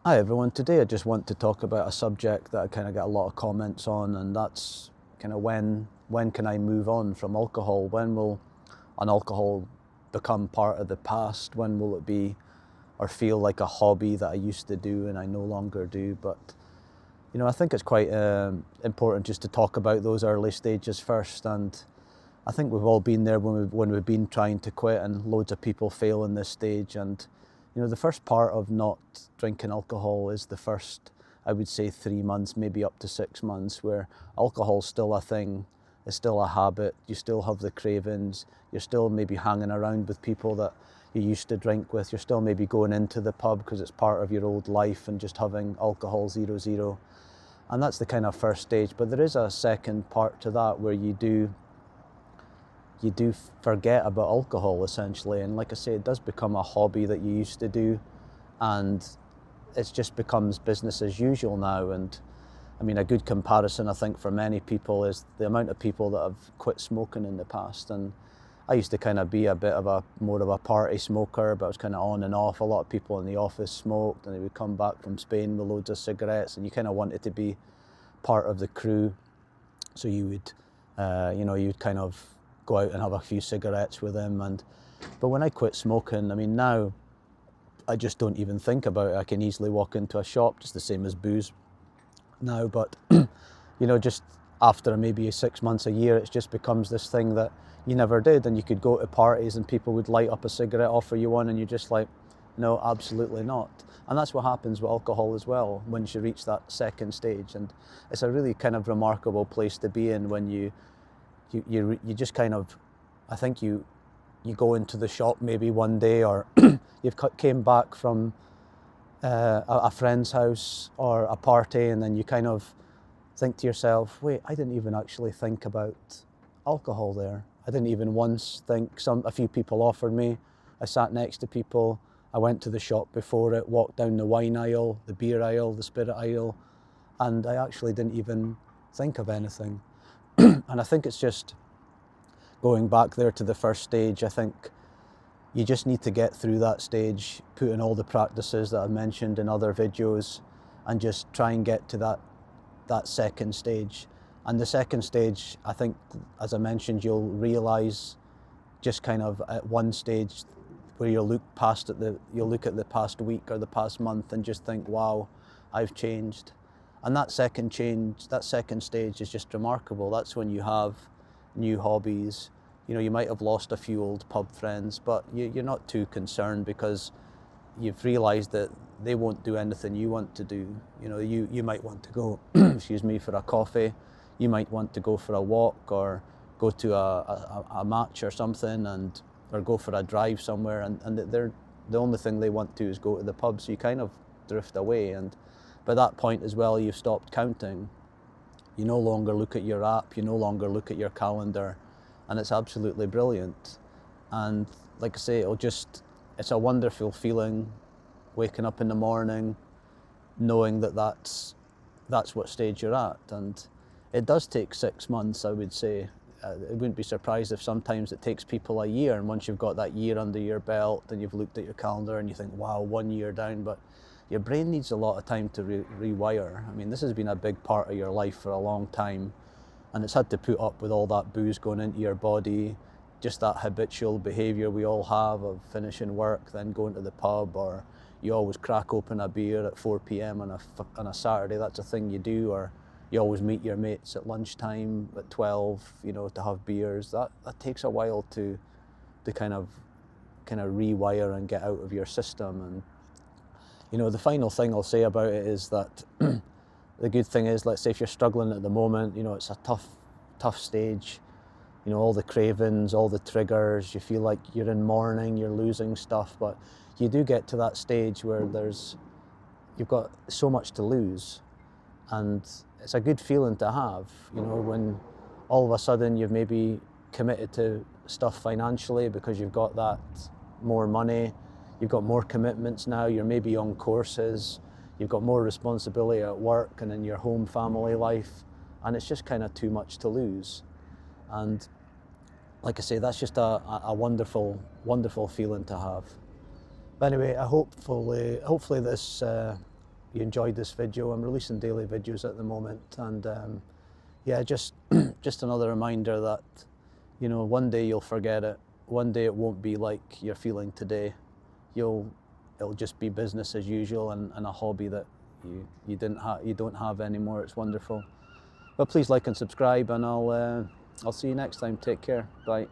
Hi everyone, today I just want to talk about a subject that I kind of get a lot of comments on, and that's kind of when can I move on from alcohol? When will an alcohol become part of the past? When will it be or feel like a hobby that I used to do and I no longer do? But I think it's quite important just to talk about those early stages first, and I think we've all been there when we've been trying to quit, and loads of people fail in this stage. And the first part of not drinking alcohol is the first, I would say, 3 months, maybe up to 6 months, where alcohol's still a thing, it's still a habit. You still have the cravings. You're still maybe hanging around with people that you used to drink with. You're still maybe going into the pub because it's part of your old life and just having alcohol 0-0. And that's the kind of first stage. But there is a second part to that where you do forget about alcohol essentially, and like I say, it does become a hobby that you used to do, and it just becomes business as usual now. And I mean, a good comparison I think for many people is the amount of people that have quit smoking in the past. And I used to kind of be a bit of a more of a party smoker, but I was kind of on and off. A lot of people in the office smoked, and they would come back from Spain with loads of cigarettes, and you kind of wanted to be part of the crew, so you would you'd kind of go out and have a few cigarettes with them. But when I quit smoking, I mean, now I just don't even think about it. I can easily walk into a shop, just the same as booze now, but just after maybe 6 months, a year, it just becomes this thing that you never did. And you could go to parties and people would light up a cigarette, offer you one, and you're just like, no, absolutely not. And that's what happens with alcohol as well once you reach that second stage. And it's a really kind of remarkable place to be in when you just kind of, I think you go into the shop maybe one day, or you've came back from a friend's house or a party, and then you kind of think to yourself, wait, I didn't even actually think about alcohol there. I didn't even once think. A few people offered me, I sat next to people, I went to the shop before it, walked down the wine aisle, the beer aisle, the spirit aisle, and I actually didn't even think of anything. And I think it's just going back there to the first stage. I think you just need to get through that stage, put in all the practices that I've mentioned in other videos, and just try and get to that second stage. And the second stage, I think, as I mentioned, you'll realise just kind of at one stage where you'll look at the past week or the past month and just think, wow, I've changed. And that second stage is just remarkable. That's when you have new hobbies. You might have lost a few old pub friends, but you're not too concerned because you've realised that they won't do anything you want to do. You might want to go, excuse me, for a coffee. You might want to go for a walk, or go to a match or something, or go for a drive somewhere, and the only thing they want to do is go to the pub. So you kind of drift away, and by that point as well, you've stopped counting. You no longer look at your app, you no longer look at your calendar, and it's absolutely brilliant. And like I say, it's a wonderful feeling, waking up in the morning, knowing that that's what stage you're at. And it does take 6 months, I would say. I wouldn't be surprised if sometimes it takes people a year, and once you've got that year under your belt, then you've looked at your calendar and you think, wow, 1 year down. But your brain needs a lot of time to rewire. I mean, this has been a big part of your life for a long time, and it's had to put up with all that booze going into your body, just that habitual behaviour we all have of finishing work, then going to the pub, or you always crack open a beer at 4 p.m. on a Saturday. That's a thing you do. Or you always meet your mates at lunchtime at 12, to have beers. That takes a while to kind of rewire and get out of your system. And the final thing I'll say about it is that the good thing is, let's say if you're struggling at the moment, it's a tough stage. All the cravings, all the triggers, you feel like you're in mourning, you're losing stuff, but you do get to that stage where you've got so much to lose. And it's a good feeling to have, when all of a sudden you've maybe committed to stuff financially because you've got that more money, you've got more commitments now, you're maybe on courses, you've got more responsibility at work and in your home family life, and it's just kind of too much to lose. And like I say, that's just a wonderful, wonderful feeling to have. But anyway, hopefully this you enjoyed this video. I'm releasing daily videos at the moment, and yeah, just just another reminder that, you know, one day you'll forget it. One day it won't be like you're feeling today. It'll just be business as usual, and a hobby that you don't have anymore. It's wonderful. But please like and subscribe, and I'll see you next time. Take care. Bye.